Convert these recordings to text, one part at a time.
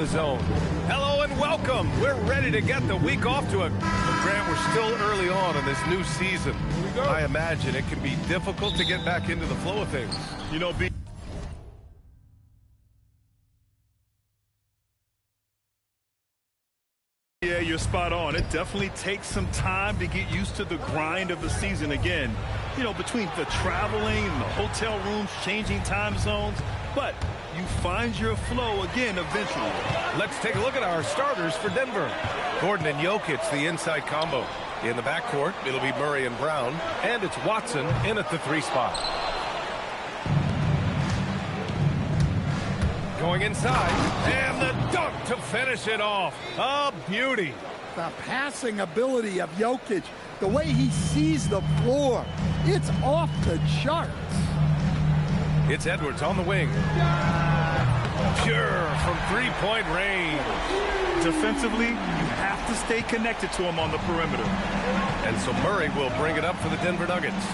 the zone. Hello and welcome. We're ready to get the week off to a Grant. We're still early on in this new season. I imagine it can be difficult to get back into the flow of things. You know, yeah, you're spot on. It definitely takes some time to get used to the grind of the season again. You know, between the traveling and the hotel rooms, changing time zones, but you find your flow again eventually. Let's take a look at our starters for Denver. Gordon and Jokic, the inside combo. In the backcourt, it'll be Murray and Brown, and it's Watson in at the 3 spot. Going inside, and the dunk to finish it off. A beauty. The passing ability of Jokic, the way he sees the floor, it's off the charts. It's Edwards on the wing. Pure from three-point range. Defensively, you have to stay connected to him on the perimeter. And so Murray will bring it up for the Denver Nuggets.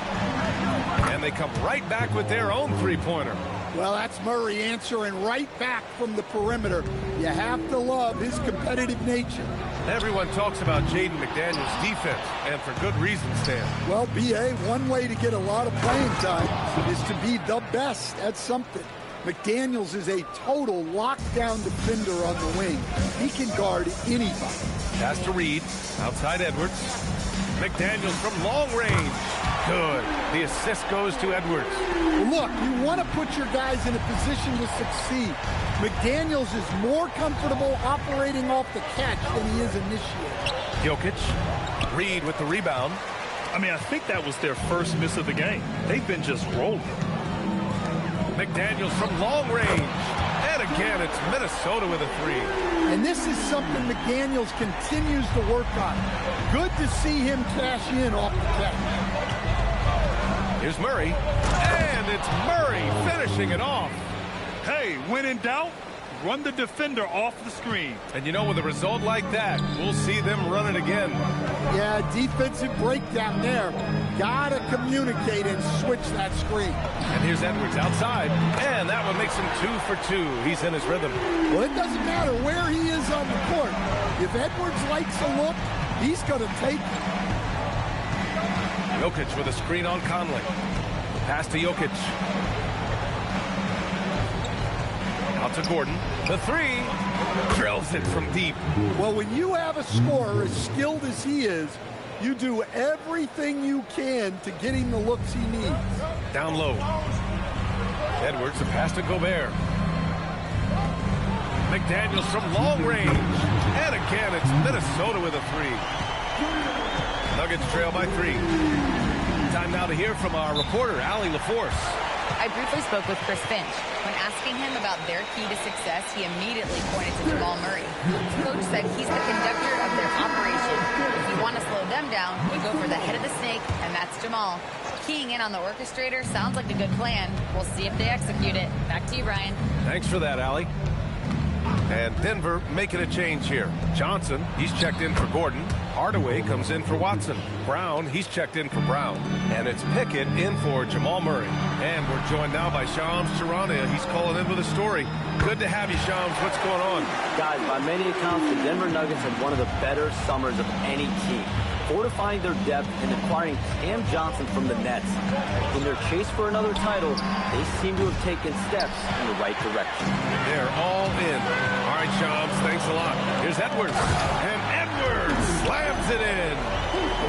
And they come right back with their own three-pointer. Well, that's Murray answering right back from the perimeter. You have to love his competitive nature. Everyone talks about Jaden McDaniels' defense, and for good reason, Stan. Well, B.A., one way to get a lot of playing time is to be the best at something. McDaniels is a total lockdown defender on the wing. He can guard anybody. Pass to Reed, outside Edwards. McDaniels from long range. Good. The assist goes to Edwards. Look, you want to put your guys in a position to succeed. McDaniels is more comfortable operating off the catch than he is initiating. Jokic. Reed with the rebound. I mean, I think that was their first miss of the game. They've been just rolling. McDaniels from long range. And again, it's Minnesota with a 3. And this is something McDaniels continues to work on. Good to see him cash in off the catch. Here's Murray. And it's Murray finishing it off. Hey, when in doubt, run the defender off the screen. And you know, with a result like that, we'll see them run it again. Yeah, defensive breakdown there. Gotta communicate and switch that screen. And here's Edwards outside. And that one makes him 2 for 2. He's in his rhythm. Well, it doesn't matter where he is on the court. If Edwards likes a look, he's gonna take it. Jokic with a screen on Conley. Pass to Jokic. Out to Gordon. The 3. Drills it from deep. Well, when you have a scorer as skilled as he is, you do everything you can to get him the looks he needs. Down low. Edwards, the pass to Gobert. McDaniels from long range. And again, it's Minnesota with a 3. Nuggets trail by 3. Time now to hear from our reporter, Allie LaForce. I briefly spoke with Chris Finch. When asking him about their key to success, he immediately pointed to Jamal Murray. The coach said he's the conductor of their operation. If you want to slow them down, you go for the head of the snake, and that's Jamal. Keying in on the orchestrator sounds like a good plan. We'll see if they execute it. Back to you, Brian. Thanks for that, Allie. And Denver making a change here. Johnson, he's checked in for Gordon. Hardaway comes in for Watson. Brown, he's checked in for Brown. And it's Pickett in for Jamal Murray. And we're joined now by Shams Charania. He's calling in with a story. Good to have you, Shams. What's going on? Guys, by many accounts, the Denver Nuggets had one of the better summers of any team, fortifying their depth and acquiring Cam Johnson from the Nets. In their chase for another title, they seem to have taken steps in the right direction. They're all in. All right, Shams, thanks a lot. Here's Edwards. And Edwards slams it in.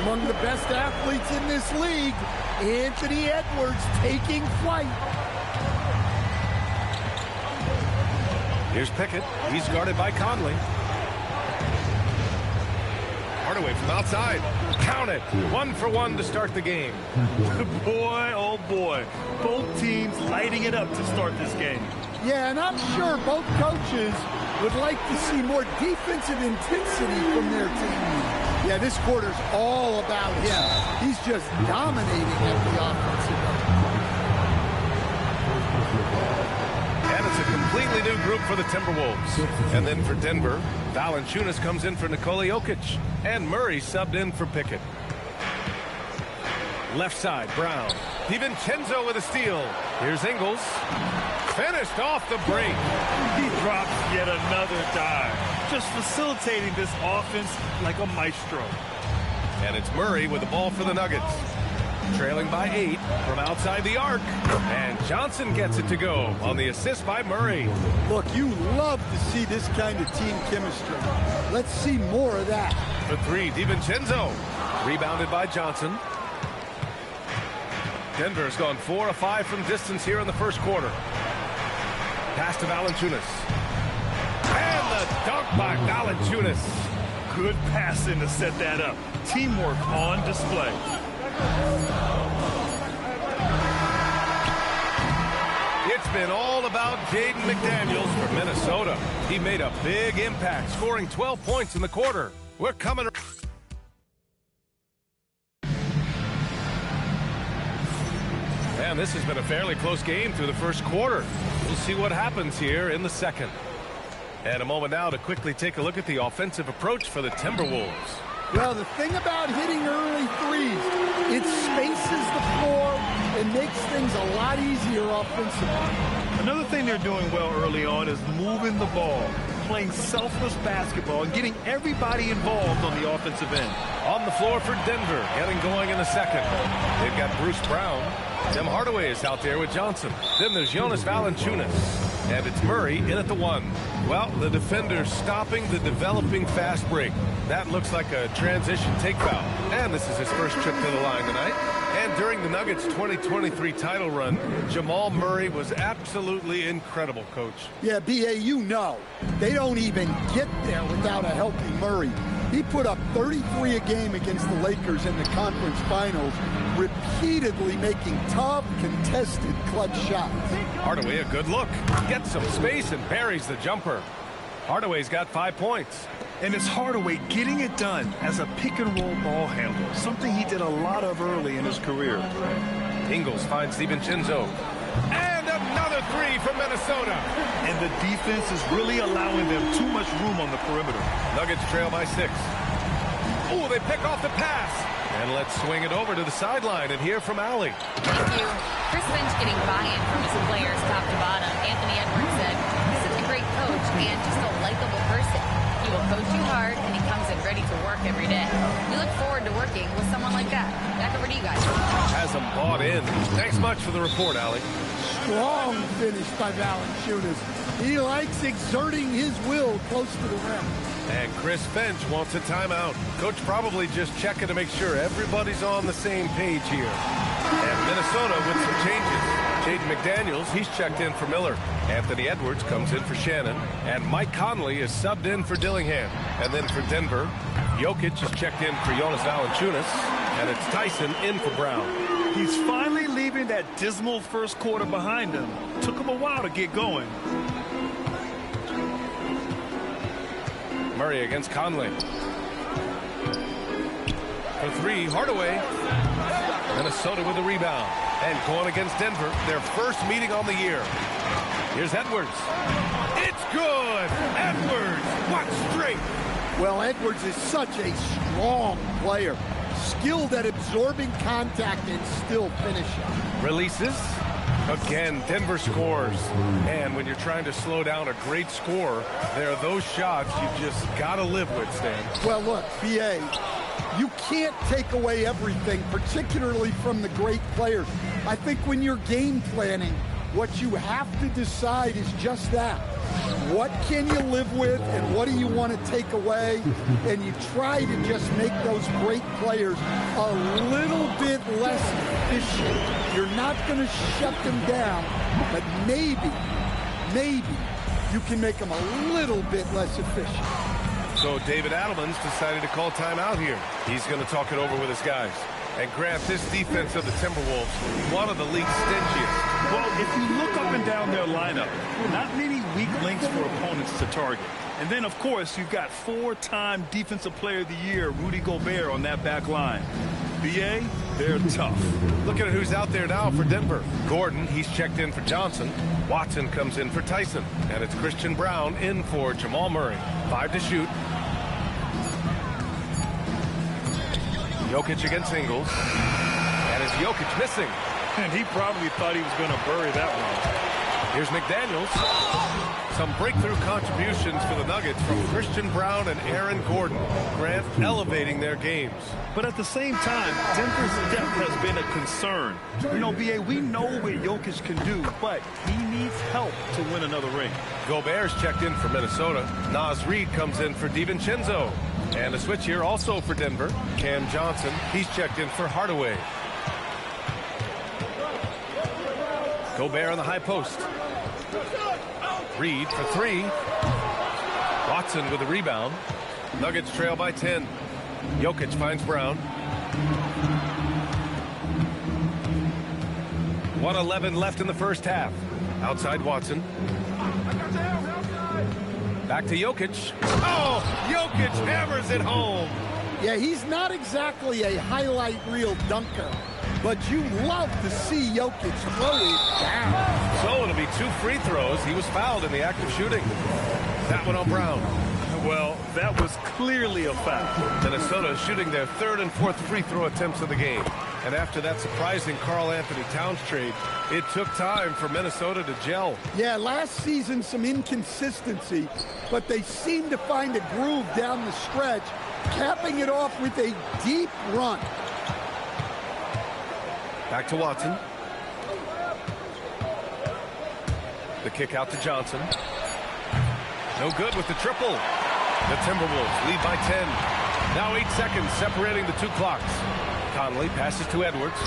Among the best athletes in this league, Anthony Edwards taking flight. Here's Pickett. He's guarded by Conley. Hardaway from outside. Count it. 1 for 1 to start the game. Boy, oh boy. Both teams lighting it up to start this game. Yeah, and I'm sure both coaches would like to see more defensive intensity from their team. Yeah, this quarter's all about him. He's just dominating at the offensive end. And it's a completely new group for the Timberwolves. And then for Denver, Valanciunas comes in for Nikola Jokic. And Murray subbed in for Pickett. Left side, Brown. DiVincenzo with a steal. Here's Ingles. finished off the break. He drops yet another dive, just facilitating this offense like a maestro. And it's Murray with the ball for the Nuggets. Trailing by 8 from outside the arc. And Johnson gets it to go on the assist by Murray. Look, you love to see this kind of team chemistry. Let's see more of that. For 3, DiVincenzo. Rebounded by Johnson. Denver's gone 4 of 5 from distance here in the first quarter. Pass to Valanciunas. And the dunk by Valanciunas. Good passing to set that up. Teamwork on display. It's been all about Jaden McDaniels for Minnesota. He made a big impact, scoring 12 points in the quarter. We're coming. And this has been a fairly close game through the first quarter. We'll see what happens here in the second. And a moment now to quickly take a look at the offensive approach for the Timberwolves. Well, the thing about hitting early threes, it spaces the floor and makes things a lot easier offensively. Another thing they're doing well early on is moving the ball, playing selfless basketball, and getting everybody involved on the offensive end. On the floor for Denver, getting going in the second. They've got Bruce Brown. Tim Hardaway is out there with Johnson. Then there's Jonas Valanciunas. And it's Murray in at the 1. Well, the defender's stopping the developing fast break. That looks like a transition take foul. And this is his first trip to the line tonight. And during the Nuggets' 2023 title run, Jamal Murray was absolutely incredible, Coach. Yeah, B.A., you know, they don't even get there without a healthy Murray. He put up 33 a game against the Lakers in the conference finals, repeatedly making tough, contested, clutch shots. Hardaway, a good look. Gets some space and buries the jumper. Hardaway's got 5 points. And it's Hardaway getting it done as a pick-and-roll ball handler, something he did a lot of early in his career. Ingles finds DiVincenzo. And another 3 from Minnesota. And the defense is really allowing them too much room on the perimeter. Nuggets trail by 6. Oh, they pick off the pass. And let's swing it over to the sideline and hear from Allie. Thank you. Chris Finch getting buy-in from his players top to bottom. Anthony Edwards said, he's such a great coach and just a likable person. He will coach you hard, and he comes in ready to work every day. We look forward to working with someone like that. Back over to you guys. Has them bought in. Thanks much for the report, Allie. Strong finish by Valanciunas. He likes exerting his will close to the rim. And Chris Finch wants a timeout. Coach probably just checking to make sure everybody's on the same page here. And Minnesota with some changes. Jaden McDaniels, he's checked in for Miller. Anthony Edwards comes in for Shannon. And Mike Conley is subbed in for Dillingham. And then for Denver, Jokic is checked in for Jonas Valanciunas. And it's Tyson in for Brown. He's finally leaving that dismal first quarter behind him. Took him a while to get going. Murray against Conley. For 3, Hardaway. Minnesota with the rebound. And going against Denver, their first meeting on the year. Here's Edwards. It's good! Edwards! What straight! Well, Edwards is such a strong player. Skilled at absorbing contact and still finishing. Releases. Again, Denver scores. And when you're trying to slow down a great scorer, there are those shots you just got to live with, Stan. Well, look, B.A., you can't take away everything, particularly from the great players. I think when you're game planning, what you have to decide is just that. What can you live with and what do you want to take away? And you try to just make those great players a little bit less efficient. You're not going to shut them down, but maybe you can make them a little bit less efficient. So David Adelman's decided to call timeout here. He's going to talk it over with his guys. And Grant, this defense of the Timberwolves, one of the league's stingiest. Well, if you look up and down their lineup, not many weak links for opponents to target. And then, of course, you've got 4-time Defensive Player of the Year, Rudy Gobert, on that back line. BA, they're tough. Look at who's out there now for Denver. Gordon, he's checked in for Johnson. Watson comes in for Tyson. And it's Christian Brown in for Jamal Murray. 5 to shoot. Jokic against Ingles. And is Jokic missing? And he probably thought he was going to bury that one. Here's McDaniels. Some breakthrough contributions for the Nuggets from Christian Brown and Aaron Gordon. Grant elevating their games. But at the same time, Denver's depth has been a concern. You know, B.A., we know what Jokic can do, but he needs help to win another ring. Gobert's checked in for Minnesota. Naz Reid comes in for DiVincenzo. And a switch here also for Denver. Cam Johnson, he's checked in for Hardaway. Gobert on the high post. Reid for three. Watson with a rebound. Nuggets trail by 10. Jokic finds Brown. 1:11 left in the first half. Outside Watson. Back to Jokic. Oh, Jokic hammers it home. Yeah, he's not exactly a highlight reel dunker, but you love to see Jokic throw it down. So it'll be 2 free throws. He was fouled in the act of shooting. That one on Brown. Well, that was clearly a foul. Minnesota is shooting their 3rd and 4th free throw attempts of the game. And after that surprising Karl-Anthony Towns trade, it took time for Minnesota to gel. Yeah, last season some inconsistency, but they seem to find a groove down the stretch, capping it off with a deep run. Back to Watson. The kick out to Johnson. No good with the triple. The Timberwolves lead by 10. Now 8 seconds separating the 2 clocks. Conley passes to Edwards.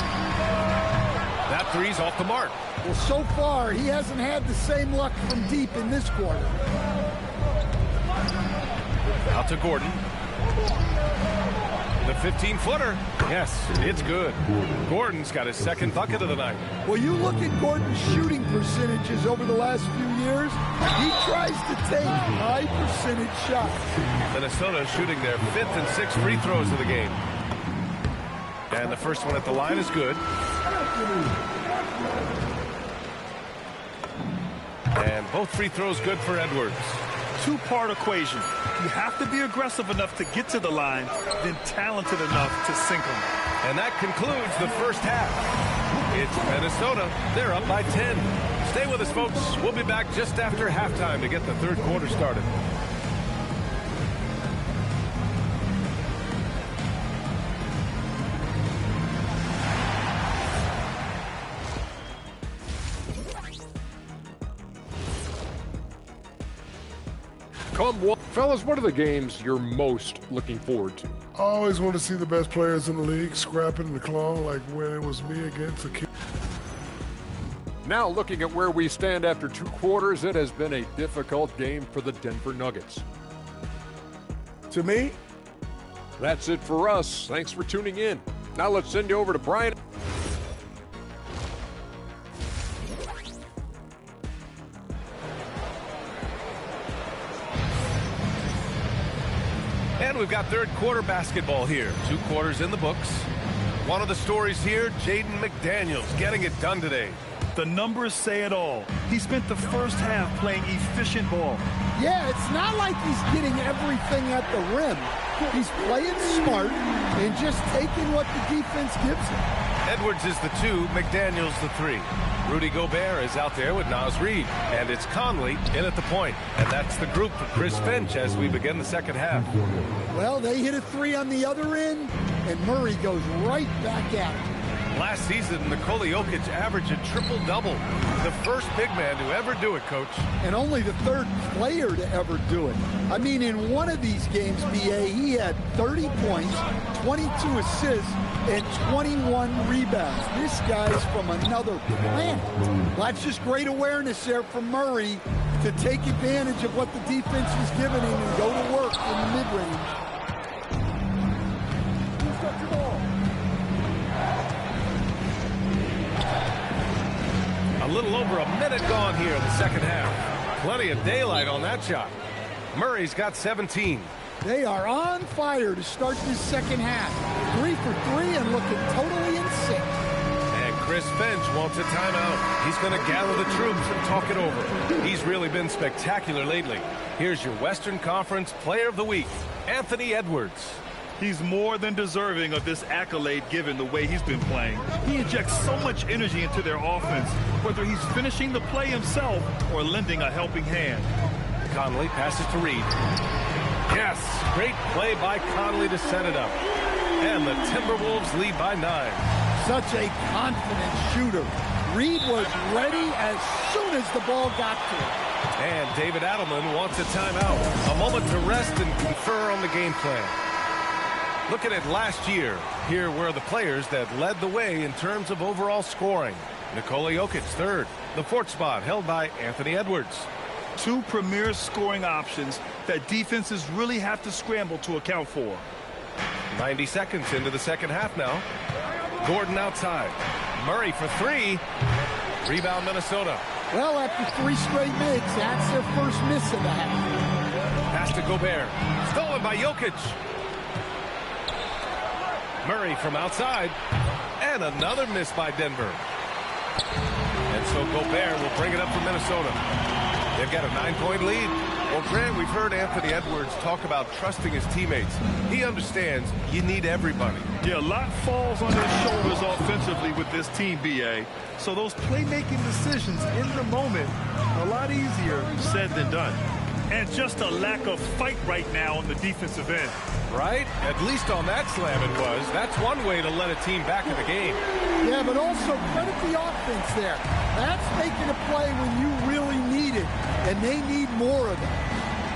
That three's off the mark. Well, so far, he hasn't had the same luck from deep in this quarter. Out to Gordon. The 15-footer. Yes, it's good. Gordon's got his 2nd bucket of the night. Well, you look at Gordon's shooting percentages over the last few years, he tries to take high percentage shots. Minnesota shooting their 5th and 6th free throws of the game. And the first one at the line is good. And both free throws good for Edwards. 2-part equation. You have to be aggressive enough to get to the line, then talented enough to sink them. And that concludes the first half. It's Minnesota. They're up by 10. Stay with us, folks. We'll be back just after halftime to get the 3rd quarter started. Fellas, what are the games you're most looking forward to? I always want to see the best players in the league scrapping and clawing, like when it was me against a kid. Now looking at where we stand after 2 quarters, it has been a difficult game for the Denver Nuggets. To me, that's it for us. Thanks for tuning in. Now let's send you over to Brian. And we've got 3rd quarter basketball here. 2 quarters in the books. One of the stories here, Jaden McDaniels getting it done today. The numbers say it all. He spent the first half playing efficient ball. Yeah, it's not like he's getting everything at the rim. He's playing smart and just taking what the defense gives him. Edwards is the 2, McDaniels the 3. Rudy Gobert is out there with Naz Reid. And it's Conley in at the point. And that's the group for Chris Finch as we begin the 2nd half. Well, they hit a 3 on the other end, and Murray goes right back at it. Last season, Nikola Jokic averaged a triple-double. The first big man to ever do it, Coach. And only the 3rd player to ever do it. I mean, in one of these games, B.A., he had 30 points, 22 assists, and 21 rebounds. This guy's from another planet. Well, that's just great awareness there from Murray to take advantage of what the defense was giving him and go to work in the mid-range. A little over a minute gone here in the 2nd half. Plenty of daylight on that shot. Murray's got 17. They are on fire to start this 2nd half. 3 for 3 and looking totally in sync. And Chris Finch wants a timeout. He's going to gather the troops and talk it over. He's really been spectacular lately. Here's your Western Conference Player of the Week, Anthony Edwards. He's more than deserving of this accolade given the way he's been playing. He injects so much energy into their offense, whether he's finishing the play himself or lending a helping hand. Conley passes to Reed. Yes, great play by Conley to set it up. And the Timberwolves lead by 9. Such a confident shooter. Reed was ready as soon as the ball got to him. And David Adelman wants a timeout. A moment to rest and confer on the game plan. Looking at last year, here were the players that led the way in terms of overall scoring. Nikola Jokic, third. The fourth spot held by Anthony Edwards. Two premier scoring options that defenses really have to scramble to account for. 90 seconds into the second half now. Gordon outside. Murray for three. Rebound Minnesota. Well, after 3 straight makes, that's their first miss of the half. Pass to Gobert. Stolen by Jokic. Murray from outside. And another miss by Denver. And so Gobert will bring it up for Minnesota. They've got a 9-point lead. Well, Grant, we've heard Anthony Edwards talk about trusting his teammates. He understands you need everybody. Yeah, a lot falls on his shoulders offensively with this team, B.A. So those playmaking decisions in the moment, a lot easier said than done. And just a lack of fight right now on the defensive end. Right? At least on that slam it was. That's one way to let a team back in the game. Yeah, but also credit the offense there. That's making a play when you really need it, and they need more of it.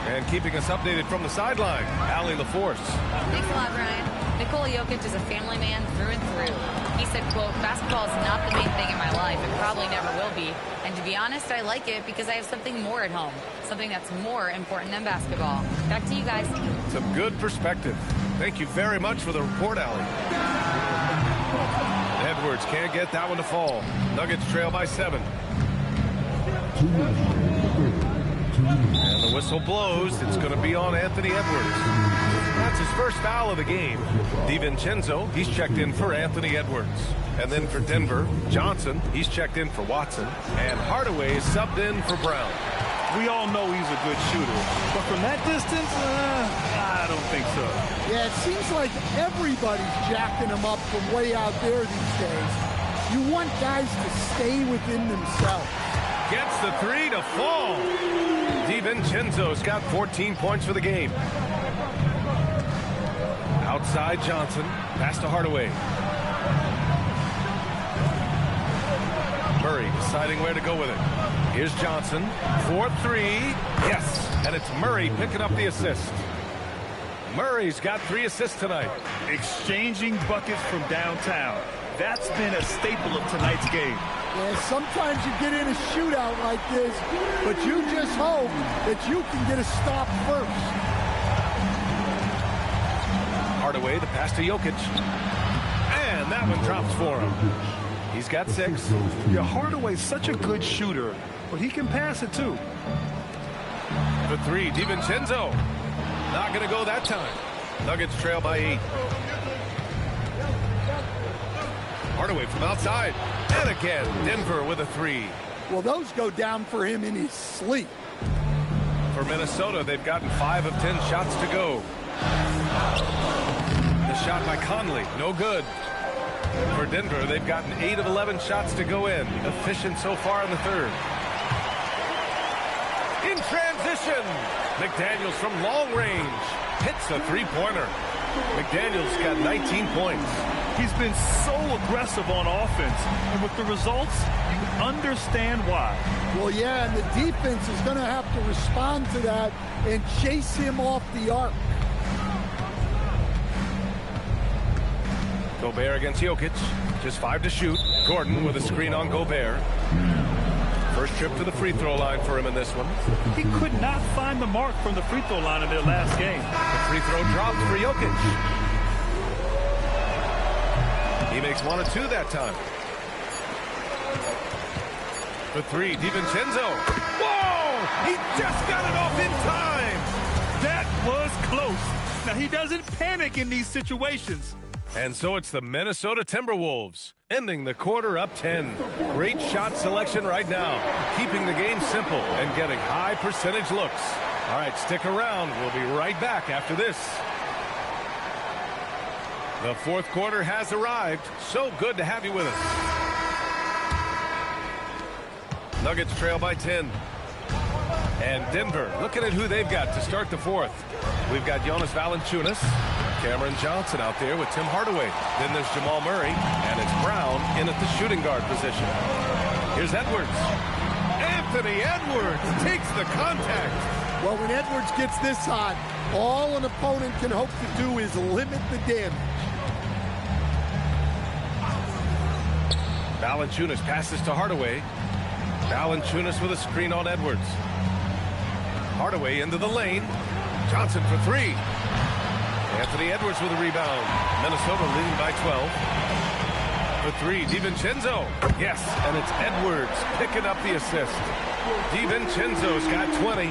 And keeping us updated from the sideline, Allie LaForce. Thanks a lot, Brian. Nikola Jokic is a family man through and through. He said, quote, basketball is not the main thing in my life. It probably never will be. And to be honest, I like it because I have something more at home. Something that's more important than basketball. Back to you guys. Some good perspective. Thank you very much for the report, Allie. Edwards can't get that one to fall. Nuggets trail by 7. And the whistle blows. It's going to be on Anthony Edwards. That's his first foul of the game. DiVincenzo, he's checked in for Anthony Edwards. And then for Denver, Johnson, he's checked in for Watson. And Hardaway is subbed in for Brown. We all know he's a good shooter, but from that distance, I don't think so. Yeah, it seems like everybody's jacking him up from way out there these days. You want guys to stay within themselves. Gets the 3 to fall. DiVincenzo's got 14 points for the game. Outside Johnson. Pass to Hardaway. Murray deciding where to go with it. Here's Johnson. 4-3. Yes. And it's Murray picking up the assist. Murray's got 3 assists tonight. Exchanging buckets from downtown. That's been a staple of tonight's game. Yeah, sometimes you get in a shootout like this, but you just hope that you can get a stop first. Hardaway, the pass to Jokic. And that one drops for him. He's got 6. Yeah, Hardaway's such a good shooter, but he can pass it too. The 3, DiVincenzo. Not going to go that time. Nuggets trail by 8. Hardaway from outside. And again, Denver with a 3. Well, those go down for him in his sleep. For Minnesota, they've gotten 5 of 10 shots to go. The shot by Conley, no good. For Denver, they've gotten 8 of 11 shots to go in. Efficient so far in the third. In transition, McDaniels from long range hits a 3-pointer. McDaniels got 19 points. He's been so aggressive on offense, and with the results, you understand why. Well, yeah, and the defense is going to have to respond to that and chase him off the arc. Gobert against Jokic. Just 5 to shoot. Gordon with a screen on Gobert. First trip to the free throw line for him in this one. He could not find the mark from the free throw line in their last game. The free throw dropped for Jokic. He makes 1 of 2 that time. For 3, DiVincenzo. Whoa! He just got it off in time! That was close. Now, he doesn't panic in these situations. And so it's the Minnesota Timberwolves, ending the quarter up 10. Great shot selection right now, keeping the game simple and getting high percentage looks. All right, stick around. We'll be right back after this. The fourth quarter has arrived. So good to have you with us. Nuggets trail by 10. And Denver looking at who they've got to start the fourth. We've got Jonas Valanciunas, Cameron Johnson out there with Tim Hardaway. Then there's Jamal Murray, and it's Brown in at the shooting guard position. Here's Edwards. Anthony Edwards takes the contact. Well, when Edwards gets this hot, all an opponent can hope to do is limit the damage. Valanciunas passes to Hardaway. Valanciunas with a screen on Edwards. Hardaway into the lane. Johnson for three. Anthony Edwards with a rebound. Minnesota leading by 12. For three, DiVincenzo. Yes, and it's Edwards picking up the assist. DiVincenzo's got 20.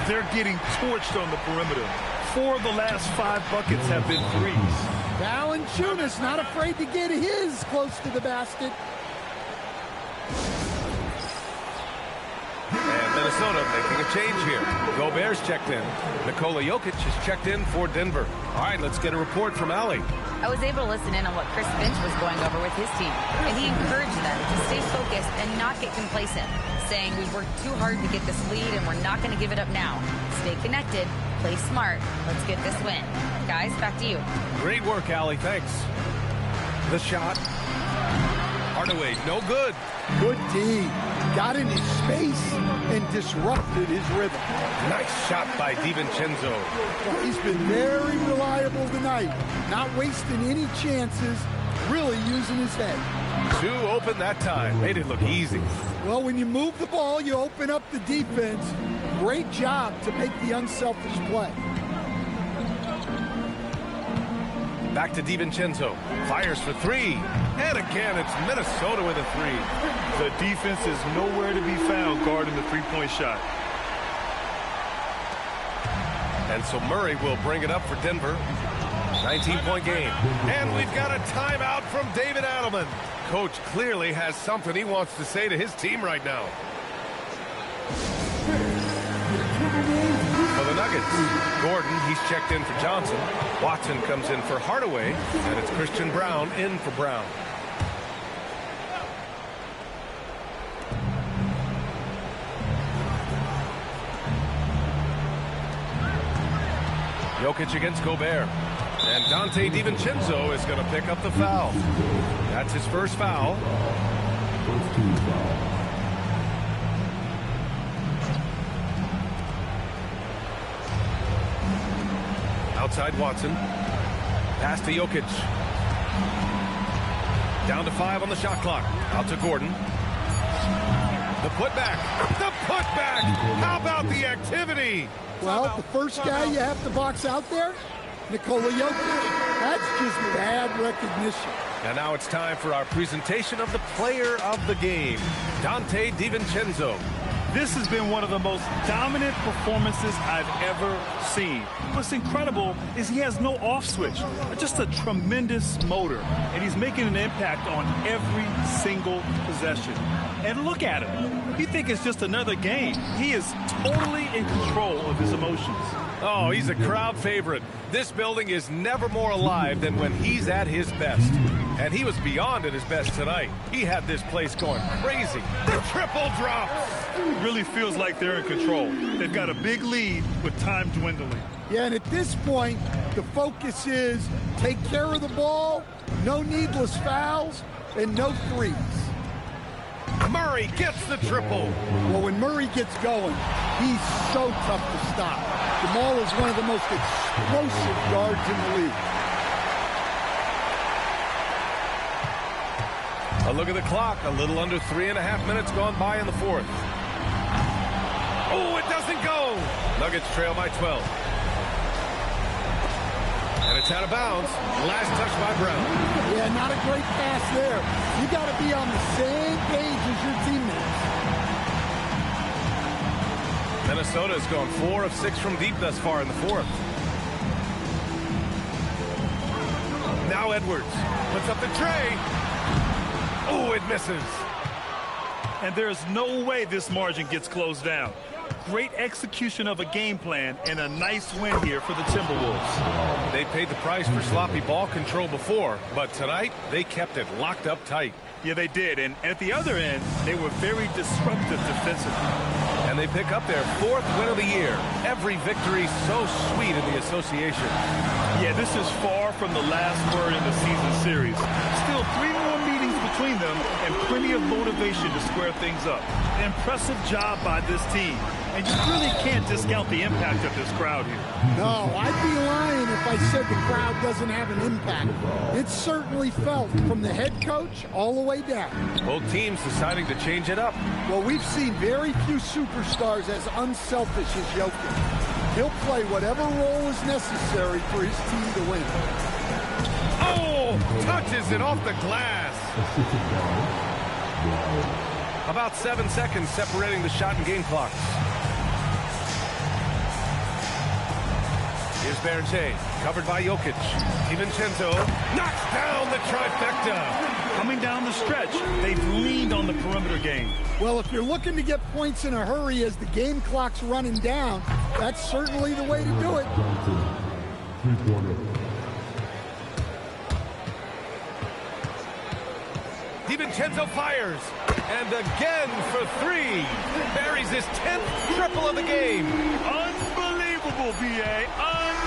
They're getting torched on the perimeter. 4 of the last 5 buckets have been threes. Valanciunas not afraid to get his close to the basket. And Minnesota making a change here. Gobert's checked in. Nikola Jokic is checked in for Denver. All right, let's get a report from Allie. I was able to listen in on what Chris Finch was going over with his team, and he encouraged them to stay focused and not get complacent, saying we've worked too hard to get this lead and we're not going to give it up now. Stay connected, play smart, let's get this win. Guys, back to you. Great work, Allie. Thanks. The shot. Hardaway, no good. Good D. Got in his space and disrupted his rhythm. Nice shot by DiVincenzo. Well, he's been very reliable tonight. Not wasting any chances, really using his head. 2 open that time. Made it look easy. Well, when you move the ball, you open up the defense. Great job to make the unselfish play. Back to DiVincenzo. Fires for 3. And again, it's Minnesota with a 3. The defense is nowhere to be found guarding the three-point shot. And so Murray will bring it up for Denver. 19-point game. And we've got a timeout from David Adelman. Coach clearly has something he wants to say to his team right now. For the Nuggets, Gordon, he's checked in for Johnson. Watson comes in for Hardaway, and it's Christian Brown in for Brown. Jokic against Gobert. And Dante DiVincenzo is going to pick up the foul. That's his first foul. Outside Watson. Pass to Jokic. Down to 5 on the shot clock. Out to Gordon. The putback. The putback. How about the activity? Well, the first guy you have to box out there, Nikola Jokic. That's just bad recognition. And now it's time for our presentation of the player of the game, Dante DiVincenzo. This has been one of the most dominant performances I've ever seen. What's incredible is he has no off switch, just a tremendous motor, and he's making an impact on every single possession. And look at him. You think it's just another game. He is totally in control of his emotions. Oh, he's a crowd favorite. This building is never more alive than when he's at his best. And he was beyond at his best tonight. He had this place going crazy. The triple drops. It really feels like they're in control. They've got a big lead with time dwindling. Yeah, and at this point, the focus is take care of the ball, no needless fouls, and no threes. Murray gets the triple. Well, when Murray gets going, he's so tough to stop. Jamal is one of the most explosive guards in the league. A look at the clock. A little under 3.5 minutes gone by in the fourth. Oh, it doesn't go. Nuggets trail by 12. And it's out of bounds. Last touch by Brown. Yeah, not a great pass there. You got to be on the same page as your teammates. Minnesota has gone 4 of 6 from deep thus far in the fourth. Now Edwards puts up the tray. Oh, it misses. And there's no way this margin gets closed down. great execution of a game plan and a nice win here for the Timberwolves. They paid the price for sloppy ball control before, but tonight they kept it locked up tight. Yeah, they did. And at the other end, they were very disruptive defensively. And they pick up their 4th win of the year. Every victory so sweet in the association. Yeah, this is far from the last word in the season series. Still 3 more meetings between them and plenty of motivation to square things up. An impressive job by this team. And you really can't discount the impact of this crowd here. No, I'd be lying if I said the crowd doesn't have an impact. It's certainly felt from the head coach all the way down. Both teams deciding to change it up. Well, we've seen very few superstars as unselfish as Jokic. He'll play whatever role is necessary for his team to win. Oh, touches it off the glass. About 7 seconds separating the shot and game clocks. Here's Berge, covered by Jokic. DiVincenzo knocks down the trifecta. Coming down the stretch, they've leaned on the perimeter game. Well, if you're looking to get points in a hurry as the game clock's running down, that's certainly the way to do it. DiVincenzo fires, and again for 3. Buries his 10th triple of the game. Unbelievable, B.A. Unbelievable.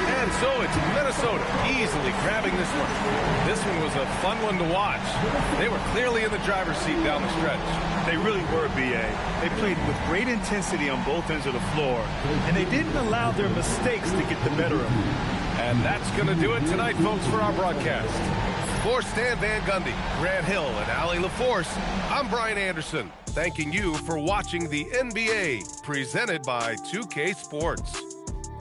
And so it's Minnesota easily grabbing this one. This one was a fun one to watch. They were clearly in the driver's seat down the stretch. They really were, B.A. They played with great intensity on both ends of the floor, and they didn't allow their mistakes to get the better of them. And that's going to do it tonight, folks, for our broadcast. For Stan Van Gundy, Grant Hill, and Allie LaForce, I'm Brian Anderson, thanking you for watching the NBA, presented by 2K Sports.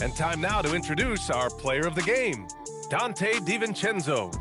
And time now to introduce our player of the game, Donte DiVincenzo.